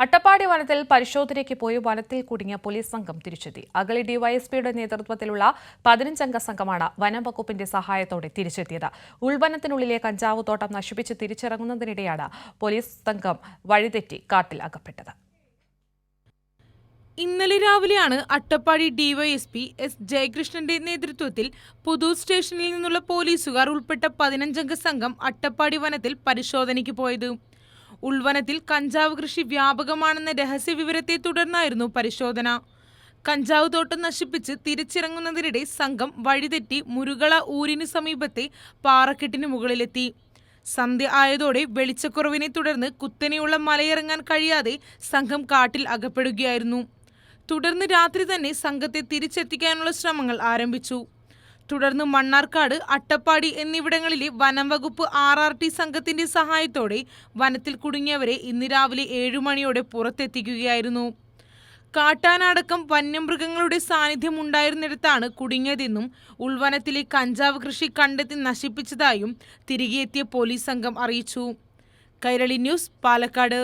അട്ടപ്പാടി വനത്തിൽ പരിശോധനയ്ക്ക് പോയി വനത്തിൽ കുടുങ്ങിയ പോലീസ് സംഘം തിരിച്ചെത്തി. അഗളി ഡിവൈഎസ്പിയുടെ നേതൃത്വത്തിലുള്ള 15-അംഗ സംഘമാണ് വനം വകുപ്പിന്റെ സഹായത്തോടെ തിരിച്ചെത്തിയത്. ഉൾവനത്തിനുള്ളിലെ കഞ്ചാവ് തോട്ടം നശിപ്പിച്ച് തിരിച്ചിറങ്ങുന്നതിനിടെയാണ് പോലീസ് സംഘം വഴിതെറ്റി കാട്ടിൽ അകപ്പെട്ടത്. ഇന്നലെ രാവിലെയാണ് അട്ടപ്പാടി ഡിവൈഎസ്പി എസ് ജയകൃഷ്ണന്റെ നേതൃത്വത്തിൽ പുതൂർ സ്റ്റേഷനിൽ നിന്നുള്ള പോലീസുകാർ ഉൾപ്പെട്ട 15-അംഗ സംഘം അട്ടപ്പാടി വനത്തിൽ പരിശോധനയ്ക്ക് പോയത്. ഉൾവനത്തിൽ കഞ്ചാവ് കൃഷി വ്യാപകമാണെന്ന രഹസ്യ വിവരത്തെ തുടർന്നായിരുന്നു പരിശോധന. കഞ്ചാവ് തോട്ടം നശിപ്പിച്ച് തിരിച്ചിറങ്ങുന്നതിനിടെ സംഘം വഴിതെറ്റി മുരുകള ഊരിനു സമീപത്തെ പാറക്കെട്ടിന് മുകളിലെത്തി. സന്ധ്യ ആയതോടെ വെളിച്ചക്കുറവിനെ തുടർന്ന് കുത്തനെയുള്ള മലയിറങ്ങാൻ കഴിയാതെ സംഘം കാട്ടിൽ അകപ്പെടുകയായിരുന്നു. തുടർന്ന് രാത്രി തന്നെ സംഘത്തെ തിരിച്ചെത്തിക്കാനുള്ള ശ്രമങ്ങൾ ആരംഭിച്ചു. തുടർന്ന് മണ്ണാർക്കാട്, അട്ടപ്പാടി എന്നിവിടങ്ങളിലെ വനം വകുപ്പ് RRT സംഘത്തിന്റെ സഹായത്തോടെ വനത്തിൽ കുടുങ്ങിയവരെ ഇന്ന് രാവിലെ 7 മണിയോടെ പുറത്തെത്തിക്കുകയായിരുന്നു. കാട്ടാനടക്കം വന്യമൃഗങ്ങളുടെ സാന്നിധ്യം ഉണ്ടായിരുന്നിടത്താണ് കുടുങ്ങിയതെന്നും ഉൾവനത്തിലെ കഞ്ചാവ് കൃഷി കണ്ടെത്തി നശിപ്പിച്ചതായും തിരികെ എത്തിയ പോലീസ് സംഘം അറിയിച്ചു. കൈരളി ന്യൂസ്, പാലക്കാട്.